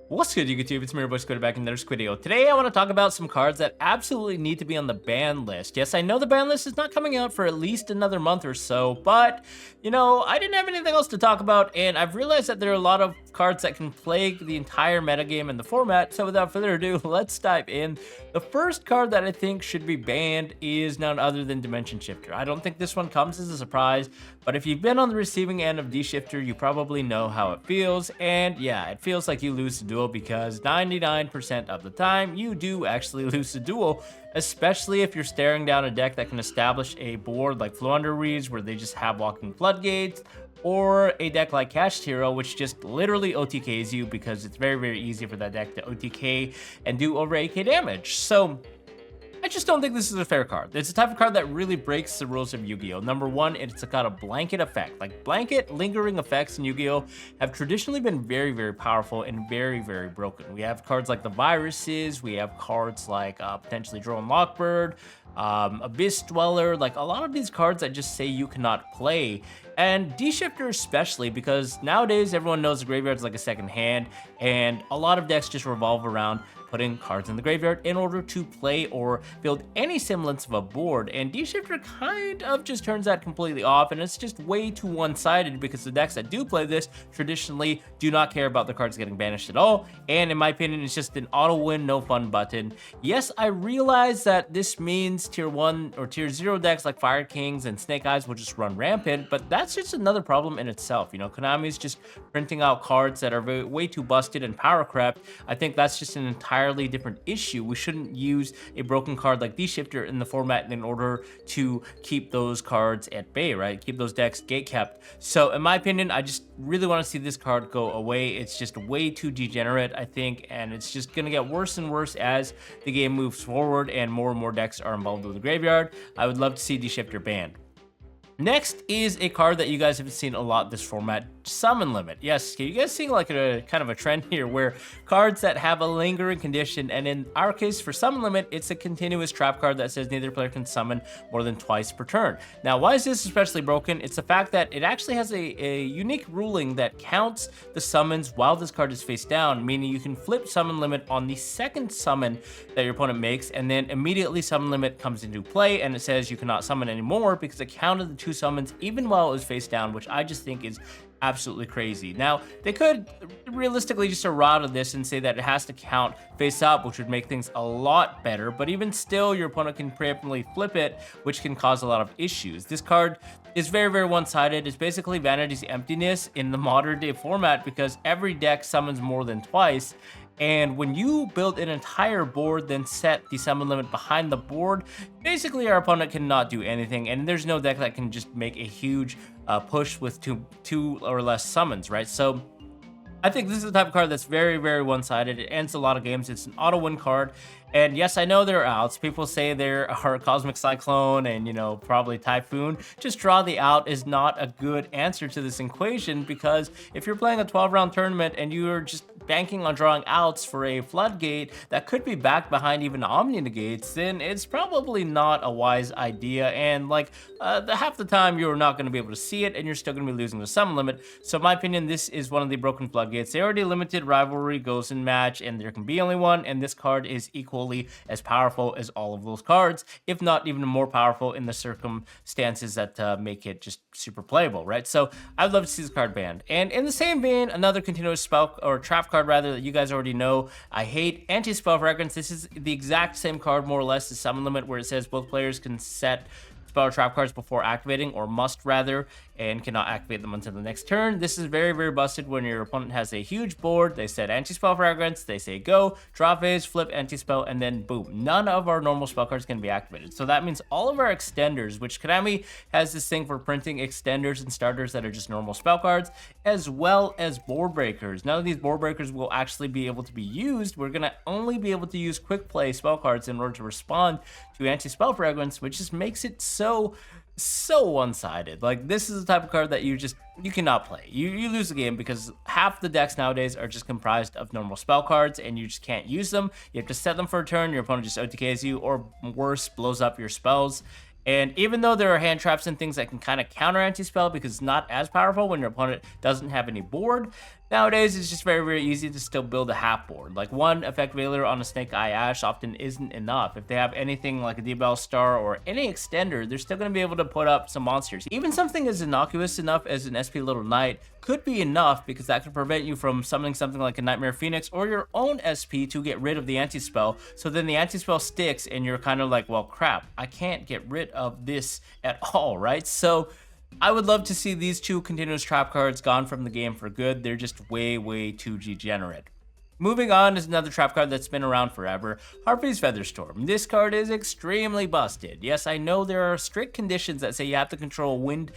What's good, YouTube? It's me, your boy Squid, back in another Squid video. Today, I want to talk about some cards that absolutely need to be on the ban list. Yes, I know the ban list is not coming out for at least another month or so, but, you know, I didn't have anything else to talk about, and I've realized that there are a lot of cards that can plague the entire metagame in the format, so without further ado, let's dive in. The first card that I think should be banned is none other than Dimension Shifter. I don't think this one comes as a surprise, but if you've been on the receiving end of D-Shifter, you probably know how it feels, and yeah, it feels like you lose the duel because 99% of the time, you do actually lose the duel, especially if you're staring down a deck that can establish a board like Floowandereeze, where they just have walking floodgates, or a deck like Cashed Hero, which just literally OTKs you because it's very, very easy for that deck to OTK and do over 8k damage. So I just don't think this is a fair card. It's the type of card that really breaks the rules of Yu-Gi-Oh! Number one, it's got a blanket effect. Like, blanket lingering effects in Yu-Gi-Oh! Have traditionally been very, very powerful and very, very broken. We have cards like the Viruses, we have cards like potentially Drone Lockbird, Abyss Dweller, like a lot of these cards that just say you cannot play. And D-Shifter especially, because nowadays everyone knows the graveyard is like a second hand, and a lot of decks just revolve around putting cards in the graveyard in order to play or build any semblance of a board, and D-Shifter kind of just turns that completely off, and it's just way too one-sided because the decks that do play this traditionally do not care about the cards getting banished at all, and in my opinion, it's just an auto-win, no fun button. Yes, I realize that this means tier 1 or tier 0 decks like Fire Kings and Snake Eyes will just run rampant, but that's just another problem in itself. You know, Konami's just printing out cards that are way too busted and power crept. I think that's just an entirely different issue. We shouldn't use a broken card like D-Shifter in the format in order to keep those cards at bay, right? Keep those decks gate kept. So in my opinion, I just really want to see this card go away. It's just way too degenerate, I think, and it's just going to get worse and worse as the game moves forward and more decks are involved with the graveyard. I would love to see D-Shifter banned. Next is a card that you guys have seen a lot this format, Summon Limit. Yes, you guys seeing like a kind of a trend here where cards that have a lingering condition, and in our case for Summon Limit, it's a continuous trap card that says neither player can summon more than twice per turn. Now, why is this especially broken? It's the fact that it actually has a unique ruling that counts the summons while this card is face down, meaning you can flip Summon Limit on the second summon that your opponent makes, and then immediately Summon Limit comes into play, and it says you cannot summon anymore because it counted the two summons even while it was face down, which I just think is absolutely crazy. Now, they could realistically just errata this and say that it has to count face up, which would make things a lot better, but even still, your opponent can preemptively flip it, which can cause a lot of issues. This card is very, very one-sided. It's basically Vanity's Emptiness in the modern day format because every deck summons more than twice. And when you build an entire board, then set the summon limit behind the board, basically our opponent cannot do anything, and there's no deck that can just make a huge push with two or less summons, right? So I think this is the type of card that's very, very one-sided. It ends a lot of games. It's an auto-win card. And yes, I know there are outs. People say there are Cosmic Cyclone and, you know, probably Typhoon. Just draw the out is not a good answer to this equation, because if you're playing a 12-round tournament and you're just banking on drawing outs for a floodgate that could be backed behind even Omni Negates, then it's probably not a wise idea. And like half the time you're not going to be able to see it, and you're still going to be losing the summon limit. So in my opinion, this is one of the broken floodgates. They already limited Rivalry, Ghost, and Match, and there can be only one, and this card is equally as powerful as all of those cards, if not even more powerful in the circumstances that make it just super playable, right? So I'd love to see this card banned. And in the same vein, another continuous spell or trap card rather that you guys already know I hate, Anti-Spell Fragrance. This is the exact same card more or less as Summon Limit, where it says both players can set spell or trap cards before activating, or must rather, and cannot activate them until the next turn. This is very, very busted when your opponent has a huge board. They set Anti-Spell Fragrance, they say go, draw phase, flip Anti-Spell, and then boom, none of our normal spell cards can be activated. So that means all of our extenders, which Konami has this thing for printing extenders and starters that are just normal spell cards, as well as board breakers. None of these board breakers will actually be able to be used. We're gonna only be able to use quick play spell cards in order to respond to Anti-Spell Fragrance, which just makes it so one-sided. Like, this is the type of card that you cannot play. You lose the game because half the decks nowadays are just comprised of normal spell cards, and you just can't use them. You have to set them for a turn, your opponent just OTKs you, or worse, blows up your spells. And even though there are hand traps and things that can kind of counter anti-spell because it's not as powerful when your opponent doesn't have any board, Nowadays, it's just very, very easy to still build a half board. Like one effect veiler on a Snake Eye Ash often isn't enough. If they have anything like a D-Bell Star or any extender, they're still going to be able to put up some monsters. Even something as innocuous enough as an SP Little Knight could be enough, because that could prevent you from summoning something like a Nightmare Phoenix or your own SP to get rid of the anti-spell. So then the anti-spell sticks and you're kind of like, well, crap, I can't get rid of this at all, right? So I would love to see these two continuous trap cards gone from the game for good. They're just way, way too degenerate. Moving on is another trap card that's been around forever, HARPIE'S Featherstorm. This card is extremely busted. Yes, I know there are strict conditions that say you have to control a Winged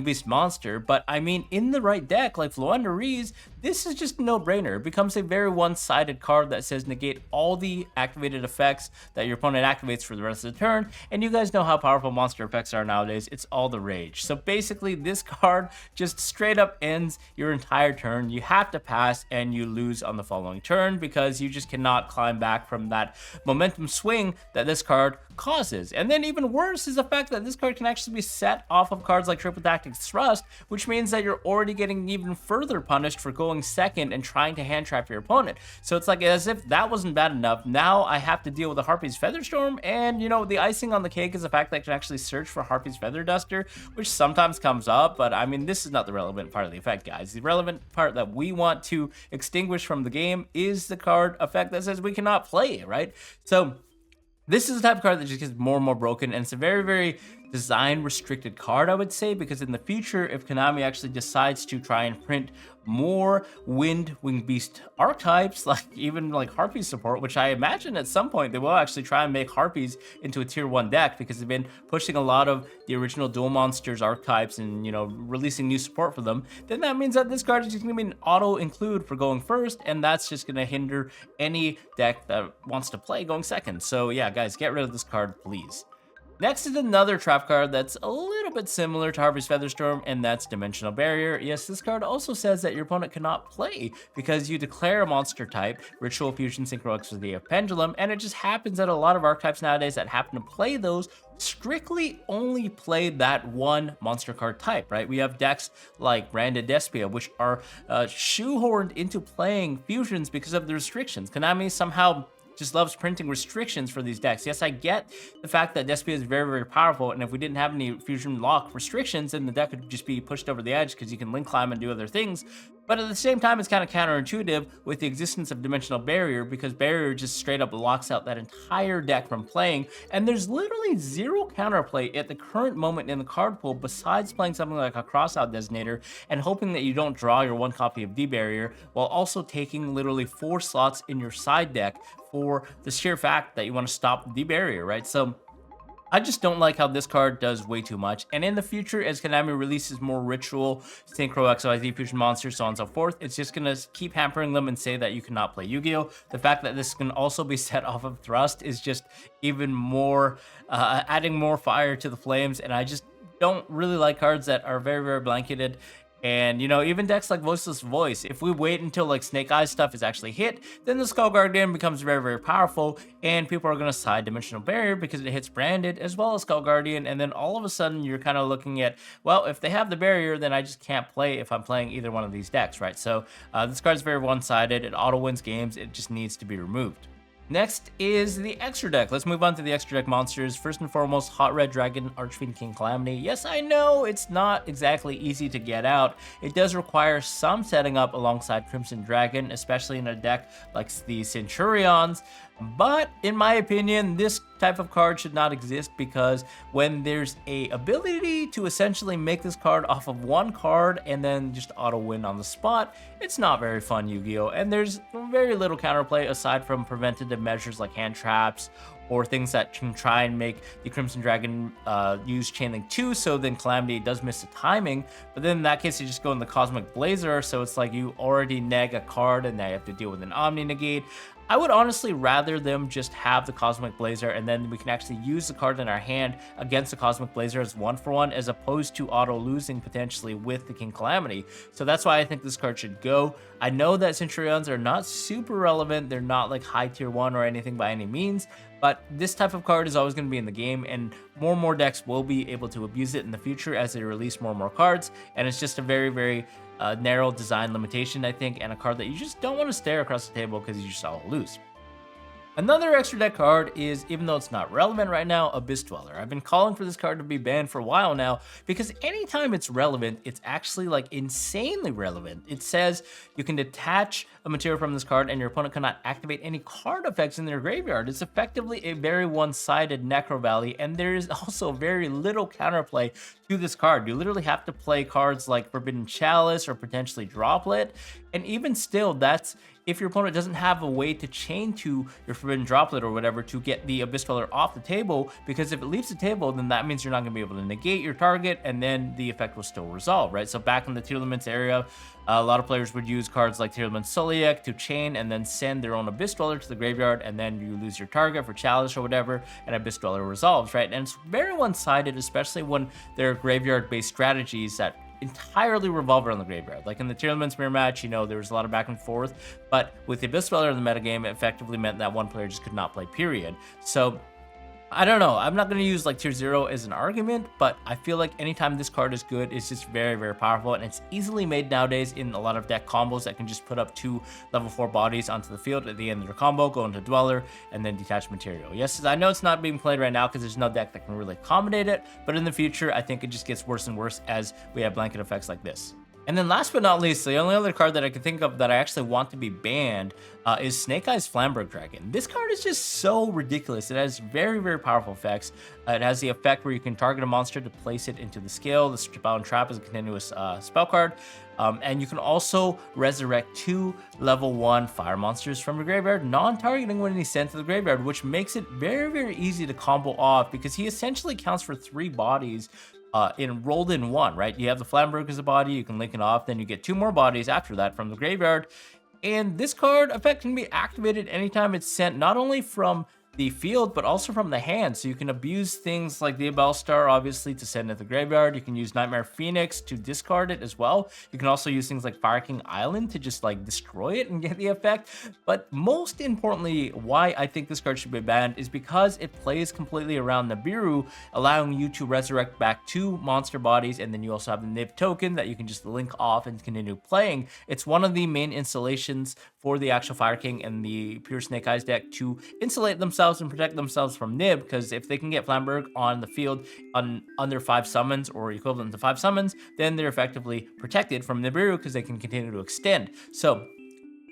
Beast monster, but I mean, in the right deck, like Floowandereeze, this is just a no-brainer. It becomes a very one-sided card that says negate all the activated effects that your opponent activates for the rest of the turn, and you guys know how powerful monster effects are nowadays. It's all the rage. So basically, this card just straight up ends your entire turn. You have to pass, and you lose on the following turn because you just cannot climb back from that momentum swing that this card causes. And then even worse is the fact that this card can actually be set off of cards like Triple Tactics Thrust, which means that you're already getting even further punished for going second and trying to hand trap your opponent. So it's like, as if that wasn't bad enough, now I have to deal with a HARPIE'S Featherstorm, and you know, the icing on the cake is the fact that I can actually search for HARPIE'S Feather Duster, which sometimes comes up, but I mean, this is not the relevant part of the effect, guys. The relevant part that we want to extinguish from the game is the card effect that says we cannot play it, right? So this is the type of card that just gets more and more broken, and it's a very, very design restricted card, I would say, because in the future, if Konami actually decides to try and print more Winged Beast archetypes, like even like Harpies support, which I imagine at some point they will actually try and make Harpies into a tier 1 deck, because they've been pushing a lot of the original Duel Monsters archetypes and, you know, releasing new support for them, then that means that this card is just going to be an auto include for going first, and that's just going to hinder any deck that wants to play going second. So yeah, guys, get rid of this card, please. Next is another trap card that's a little bit similar to HARPIE'S Featherstorm, and that's Dimensional Barrier. Yes, this card also says that your opponent cannot play because you declare a monster type, Ritual Fusion, Synchro Exorcity of Pendulum, and it just happens that a lot of archetypes nowadays that happen to play those strictly only play that one monster card type, right? We have decks like Branded Despia, which are shoehorned into playing fusions because of the restrictions. Konami somehow just loves printing restrictions for these decks. Yes, I get the fact that Despia is very, very powerful, and if we didn't have any fusion lock restrictions, then the deck would just be pushed over the edge because you can link climb and do other things. But at the same time, it's kind of counterintuitive with the existence of Dimensional Barrier, because Barrier just straight up locks out that entire deck from playing, and there's literally zero counterplay at the current moment in the card pool besides playing something like a Crossout Designator and hoping that you don't draw your one copy of D-Barrier, while also taking literally 4 slots in your side deck for the sheer fact that you want to stop D-Barrier, right? So I just don't like how this card does way too much. And in the future, as Konami releases more Ritual, Synchro, XYZ Fusion monsters, so on and so forth, it's just going to keep hampering them and say that you cannot play Yu-Gi-Oh! The fact that this can also be set off of Thrust is just even more, adding more fire to the flames. And I just don't really like cards that are very, very blanketed. And, you know, even decks like Voiceless Voice, if we wait until like Snake Eyes stuff is actually hit, then the Skull Guardian becomes very, very powerful, and people are going to side Dimensional Barrier because it hits Branded as well as Skull Guardian, and then all of a sudden you're kind of looking at, well, if they have the barrier, then I just can't play if I'm playing either one of these decks, right? So this card's very one-sided, it auto wins games, it just needs to be removed. Next is the extra deck. Let's move on to the extra deck monsters. First and foremost, Hot Red Dragon, Archfiend, King Calamity. Yes, I know it's not exactly easy to get out. It does require some setting up alongside Crimson Dragon, especially in a deck like the Centurions. But in my opinion, this type of card should not exist, because when there's a ability to essentially make this card off of one card and then just auto win on the spot, it's not very fun, Yu-Gi-Oh! And there's very little counterplay aside from preventative measures like hand traps or things that can try and make the Crimson Dragon use Chainlink 2, so then Calamity does miss the timing. But then in that case, you just go in the Cosmic Blazer, so it's like you already neg a card and now you have to deal with an Omni Negate. I would honestly rather them just have the Cosmic Blazer, and then we can actually use the card in our hand against the Cosmic Blazer as 1-for-1, as opposed to auto losing potentially with the King Calamity. So that's why I think this card should go. I know that Centurions are not super relevant, they're not like high tier 1 or anything by any means, but this type of card is always going to be in the game, and more decks will be able to abuse it in the future as they release more and more cards, and it's just a very, very narrow design limitation, I think, and a card that you just don't want to stare across the table because you just all lose. Another extra deck card is, even though it's not relevant right now, Abyss Dweller. I've been calling for this card to be banned for a while now because anytime it's relevant, it's actually like insanely relevant. It says you can detach a material from this card and your opponent cannot activate any card effects in their graveyard. It's effectively a very one-sided Necro Valley, and there is also very little counterplay to this card. You literally have to play cards like Forbidden Chalice or potentially Droplet, and even still, that's if your opponent doesn't have a way to chain to your Forbidden Droplet or whatever to get the Abyss Dweller off the table, because if it leaves the table, then that means you're not going to be able to negate your target, and then the effect will still resolve, right? So back in the Tearlaments area, a lot of players would use cards like Tearlaments Soliek to chain and then send their own Abyss Dweller to the graveyard, and then you lose your target for Chalice or whatever, and Abyss Dweller resolves, right? And it's very one-sided, especially when there are graveyard-based strategies that entirely revolve around the graveyard. Like in the Tearlaments mirror match, you know, there was a lot of back and forth, but with the Abyss Dweller in the metagame, it effectively meant that one player just could not play, period. So I don't know. I'm not going to use like tier 0 as an argument, but I feel like anytime this card is good, it's just very, very powerful, and it's easily made nowadays in a lot of deck combos that can just put up 2 level 4 bodies onto the field at the end of their combo, go into Dweller, and then detach material. Yes, I know it's not being played right now because there's no deck that can really accommodate it, but in the future, I think it just gets worse and worse as we have blanket effects like this. And then last but not least, the only other card that I can think of that I actually want to be banned is Snake Eyes Flamberge Dragon. This card is just so ridiculous. It has very, very powerful effects. It has the effect where you can target a monster to place it into the scale. The Strip-Bound Trap is a continuous spell card. And you can also resurrect 2 level 1 fire monsters from your graveyard, non-targeting when he's sent to the graveyard, which makes it very, very easy to combo off because he essentially counts for 3 bodies rolled in one, right? You have the Flamberge as a body, you can link it off, then you get 2 more bodies after that from the graveyard. And this card effect can be activated anytime it's sent, not only from the field, but also from the hand. So you can abuse things like the Abelstar, obviously, to send it to the graveyard. You can use Nightmare Phoenix to discard it as well. You can also use things like Fire King Island to just like destroy it and get the effect. But most importantly, why I think this card should be banned is because it plays completely around Nibiru, allowing you to resurrect back 2 monster bodies, and then you also have the Nib token that you can just link off and continue playing. It's one of the main installations for the actual Fire King and the Pure Snake Eyes deck to insulate themselves and protect themselves from Nib, because if they can get Flamberge on the field under 5 summons or equivalent to 5 summons, then they're effectively protected from Nibiru because they can continue to extend. So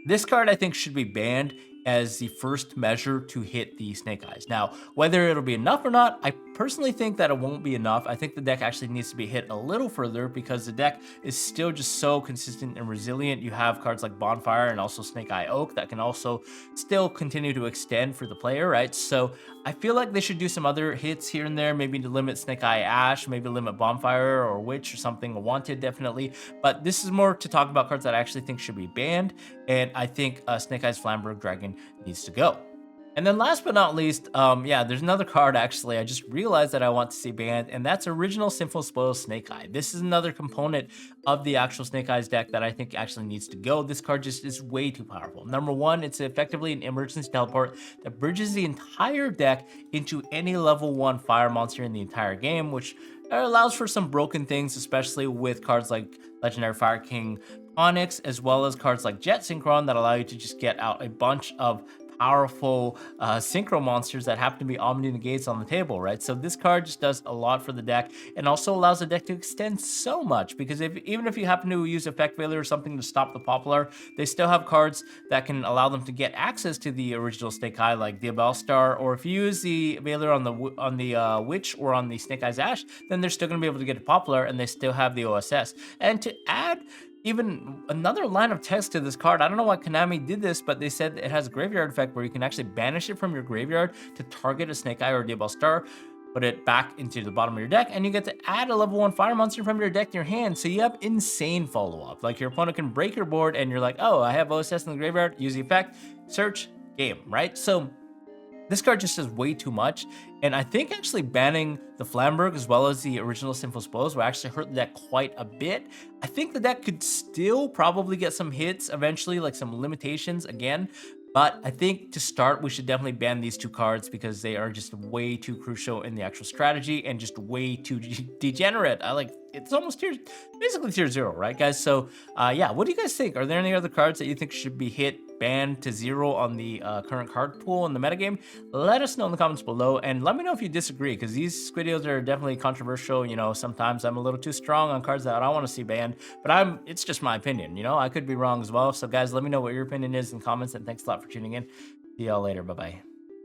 this card I think should be banned as the first measure to hit the Snake Eyes. Now, whether it'll be enough or not, I personally think that it won't be enough. I think the deck actually needs to be hit a little further because the deck is still just so consistent and resilient. You have cards like Bonfire and also Snake Eye Oak that can also still continue to extend for the player, right? So I feel like they should do some other hits here and there, maybe to limit Snake Eye Ash, maybe limit Bonfire or Witch or something, Wanted definitely. But this is more to talk about cards that I actually think should be banned, and I think Snake Eyes Flamberge Dragon needs to go. And then last but not least, yeah, there's another card actually I just realized that I want to see banned, and that's Original Sinful Spoil Snake Eye. This is another component of the actual Snake Eyes deck that I think actually needs to go. This card just is way too powerful. Number one, it's effectively an emergency teleport that bridges the entire deck into any level 1 fire monster in the entire game, which allows for some broken things, especially with cards like Legendary Fire King Onyx, as well as cards like Jet Synchron that allow you to just get out a bunch of powerful synchro monsters that happen to be Omni Negates on the table, right? So this card just does a lot for the deck and also allows the deck to extend so much, because even if you happen to use Effect Veiler or something to stop the Poplar, they still have cards that can allow them to get access to the original Snake Eye, like the Abelstar, or if you use the Veiler on the Witch or on the Snake Eyes Ash, then they're still going to be able to get a Poplar and they still have the OSS. And to add even another line of text to this card, I don't know why Konami did this, but they said it has a graveyard effect where you can actually banish it from your graveyard to target a Snake Eye or a Diablo Star, put it back into the bottom of your deck, and you get to add a level 1 fire monster from your deck to your hand, so you have insane follow-up. Like your opponent can break your board and you're like, oh, I have OSS in the graveyard, use the effect, search, game, right? So this card just does way too much, and I think actually banning the Flamberge as well as the original Sinful Spoils will actually hurt the deck quite a bit. I think the deck could still probably get some hits eventually, like some limitations again, but I think to start, we should definitely ban these 2 cards because they are just way too crucial in the actual strategy and just way too degenerate. it's almost basically tier 0, right, guys? So, yeah, what do you guys think? Are there any other cards that you think should be banned to 0 on the current card pool in the metagame? Let us know in the comments below, and let me know if you disagree, because these videos are definitely controversial. You know, sometimes I'm a little too strong on cards that I don't want to see banned, but it's just my opinion. You know, I could be wrong as well. So, guys, let me know what your opinion is in comments, and thanks a lot for tuning in. See y'all later. Bye-bye.